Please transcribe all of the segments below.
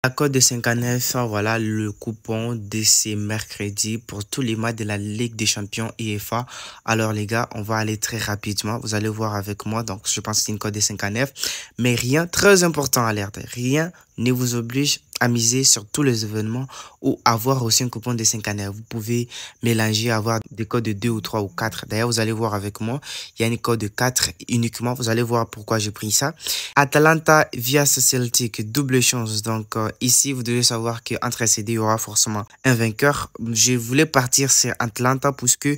La code de 59, voilà le coupon de ce mercredi pour tous les matchs de la Ligue des Champions UEFA. Alors les gars, on va aller très rapidement. Vous allez voir avec moi. Donc je pense que c'est une code de 59. Mais rien, très important, alerte. Rien ne vous oblige à miser sur tous les événements ou avoir aussi un coupon de 59. Vous pouvez mélanger, avoir des codes de 2 ou 3 ou 4. D'ailleurs, vous allez voir avec moi, il y a une code de 4 uniquement. Vous allez voir pourquoi j'ai pris ça. Atalanta via Celtic, double chance. Donc ici, vous devez savoir qu'entre ces deux, il y aura forcément un vainqueur. Je voulais partir sur Atalanta puisque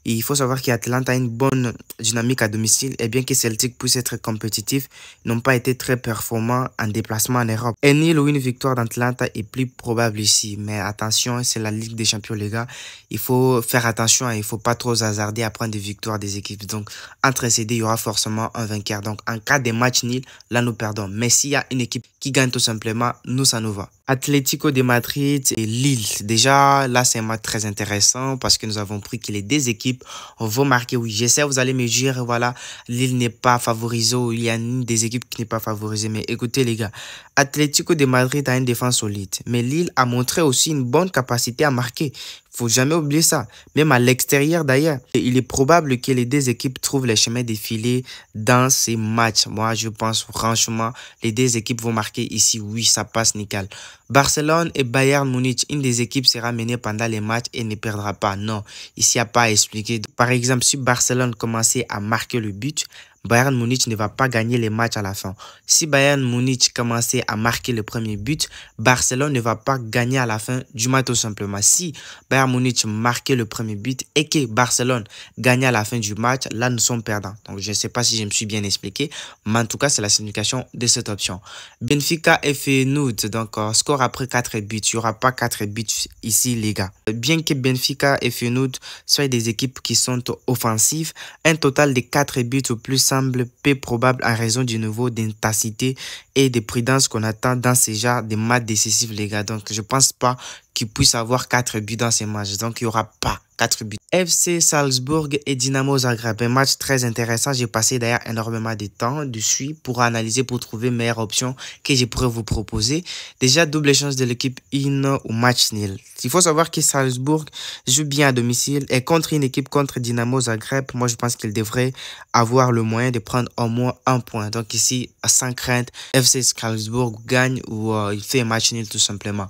il faut savoir qu'Atalanta a une bonne dynamique à domicile et bien que Celtic puisse être compétitif, n'ont pas été très performants en déplacement en Europe. Un nil ou une victoire d'Atalanta est plus probable ici. Mais attention, c'est la Ligue des Champions, les gars. Il faut faire attention et il ne faut pas trop hasarder à prendre des victoires des équipes. Donc, entre ces deux, il y aura forcément un vainqueur. Donc, en cas de match nul, là, nous perdons. Mais s'il y a une équipe qui gagne tout simplement, nous, ça nous va. Atlético de Madrid et Lille. Déjà, là, c'est un match très intéressant parce que nous avons pris que les deux équipes vont marquer. Oui, j'essaie, vous allez me dire, voilà, Lille n'est pas favorisé ou il y a une des équipes qui n'est pas favorisée. Mais écoutez, les gars, Atlético de Madrid a une défense solide. Mais Lille a montré aussi une bonne capacité à marquer. Faut jamais oublier ça. Même à l'extérieur d'ailleurs. Il est probable que les deux équipes trouvent les chemins défilés dans ces matchs. Moi, je pense franchement, les deux équipes vont marquer ici. Oui, ça passe nickel. Barcelone et Bayern Munich, une des équipes sera menée pendant les matchs et ne perdra pas. Non, ici, il n'y a pas à expliquer. Par exemple, si Barcelone commençait à marquer le but, Bayern Munich ne va pas gagner les matchs à la fin. Si Bayern Munich commençait à marquer le premier but, Barcelone ne va pas gagner à la fin du match tout simplement. Si Bayern Munich marquait le premier but et que Barcelone gagnait à la fin du match, là nous sommes perdants. Donc je ne sais pas si je me suis bien expliqué, mais en tout cas c'est la signification de cette option. Benfica et Feyenoord, donc score après 4 buts. Il n'y aura pas 4 buts ici les gars. Bien que Benfica et Feyenoord soient des équipes qui sont offensives, un total de 4 buts au plus semble peu probable en raison du niveau d'intensité et de prudence qu'on attend dans ces genres de matchs décisifs, les gars. Donc, je ne pense pas qu'il puisse avoir 4 buts dans ces matchs. Donc, il n'y aura pas 4 buts. FC Salzbourg et Dynamo Zagreb. Un match très intéressant. J'ai passé d'ailleurs énormément de temps dessus pour analyser, pour trouver une meilleure option que je pourrais vous proposer. Déjà, double chance de l'équipe in ou match nul. Il faut savoir que Salzbourg joue bien à domicile et contre une équipe contre Dynamo Zagreb, moi je pense qu'il devrait avoir le moyen de prendre au moins un point. Donc ici, sans crainte, FC Salzbourg gagne ou il fait un match nul tout simplement.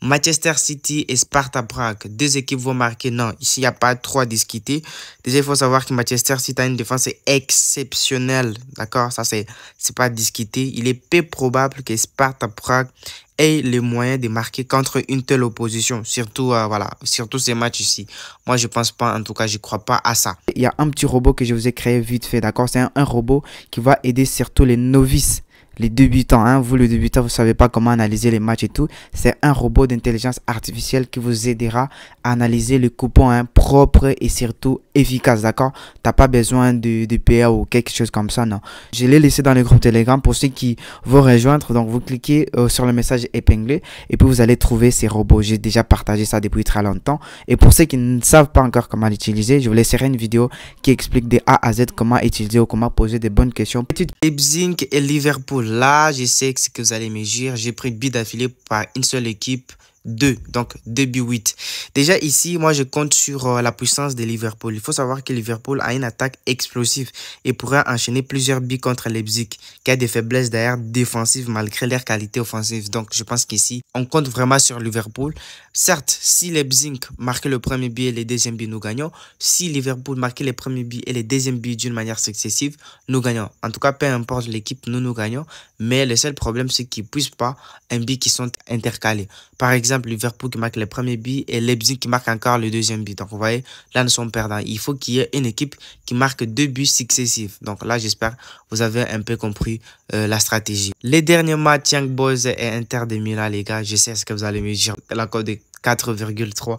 Manchester City et Sparta Prague, deux équipes vont marquer. Non, ici, il n'y a pas trop à discuter. Déjà, il faut savoir que Manchester City a une défense exceptionnelle. D'accord? Ça, c'est pas à discuter. Il est peu probable que Sparta Prague ait les moyens de marquer contre une telle opposition. Surtout, voilà, surtout ces matchs ici. Moi, je pense pas, en tout cas, je crois pas à ça. Il y a un petit robot que je vous ai créé vite fait, d'accord? C'est un robot qui va aider surtout les novices. Les débutants, hein, vous le débutant, vous ne savez pas comment analyser les matchs et tout. C'est un robot d'intelligence artificielle qui vous aidera à analyser le coupon hein, propre et surtout efficace, d'accord? Tu n'as pas besoin de PA ou quelque chose comme ça, non. Je l'ai laissé dans le groupe Telegram pour ceux qui vont rejoindre. Donc, vous cliquez sur le message épinglé et puis vous allez trouver ces robots. J'ai déjà partagé ça depuis très longtemps. Et pour ceux qui ne savent pas encore comment l'utiliser, je vous laisserai une vidéo qui explique de A à Z comment utiliser ou comment poser des bonnes questions. Leipzig et Liverpool. Là, je sais ce que vous allez me dire. J'ai pris 2 buts d'affilée par une seule équipe. 2, donc 2 buts 8. Déjà ici, moi je compte sur la puissance de Liverpool. Il faut savoir que Liverpool a une attaque explosive et pourra enchaîner plusieurs buts contre Leipzig, qui a des faiblesses d'ailleurs défensives malgré leur qualité offensive. Donc je pense qu'ici, on compte vraiment sur Liverpool. Certes, si Leipzig marquait le premier but et le deuxième but, nous gagnons. Si Liverpool marquait le premier but et le deuxième but d'une manière successive, nous gagnons. En tout cas, peu importe l'équipe, nous gagnons. Mais le seul problème, c'est qu'ils ne puissent pas un but qui sont intercalés. Par exemple, Liverpool qui marque le premier but et Leipzig qui marque encore le deuxième but. Donc, vous voyez, là, nous sommes perdants. Il faut qu'il y ait une équipe qui marque 2 buts successifs. Donc là, j'espère que vous avez un peu compris la stratégie. Les derniers matchs, Young Boys et Inter de Milan, les gars, je sais ce que vous allez me dire. La cote de 4,3.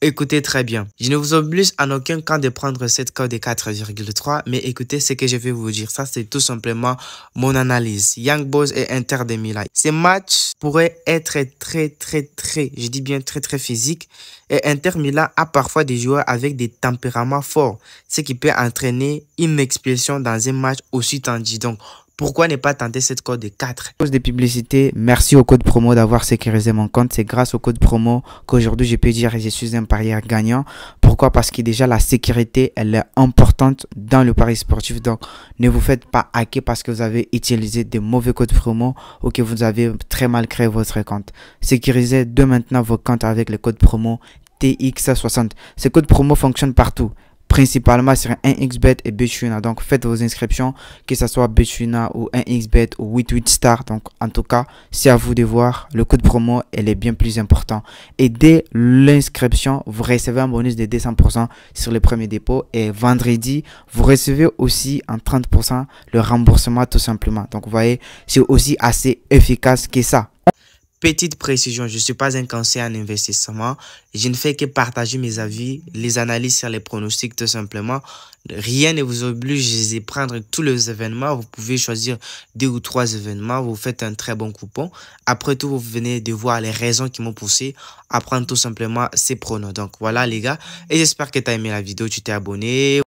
Écoutez très bien. Je ne vous oblige en aucun cas de prendre cette cote de 4,3, mais écoutez ce que je vais vous dire. Ça, c'est tout simplement mon analyse. Young Boys et Inter de Milan. Ces matchs pourraient être très, je dis bien très physiques. Et Inter Milan a parfois des joueurs avec des tempéraments forts, ce qui peut entraîner une expulsion dans un match aussi tendu. Donc, Pourquoi ne pas tenter cette code de 4? À cause des publicités, merci au code promo d'avoir sécurisé mon compte. C'est grâce au code promo qu'aujourd'hui je peux dire que je suis un parieur gagnant. Pourquoi? Parce que déjà la sécurité, elle est importante dans le pari sportif. Donc ne vous faites pas hacker parce que vous avez utilisé des mauvais codes promo ou que vous avez très mal créé votre compte. Sécurisez dès maintenant vos comptes avec le code promo TX60. Ce code promo fonctionne partout, principalement sur 1xBet et BetChuna. Donc faites vos inscriptions, que ce soit BetChuna ou 1xBet ou 88star. Donc en tout cas, c'est à vous de voir. Le code promo, elle est bien plus important. Et dès l'inscription, vous recevez un bonus de 200% sur le premier dépôt. Et vendredi, vous recevez aussi en 30% le remboursement tout simplement. Donc vous voyez, c'est aussi assez efficace que ça. Petite précision, je ne suis pas un conseiller en investissement. Je ne fais que partager mes avis, les analyses sur les pronostics tout simplement. Rien ne vous oblige de prendre tous les événements. Vous pouvez choisir 2 ou 3 événements. Vous faites un très bon coupon. Après tout, vous venez de voir les raisons qui m'ont poussé à prendre tout simplement ces pronos. Donc voilà les gars. Et j'espère que tu as aimé la vidéo, tu t'es abonné.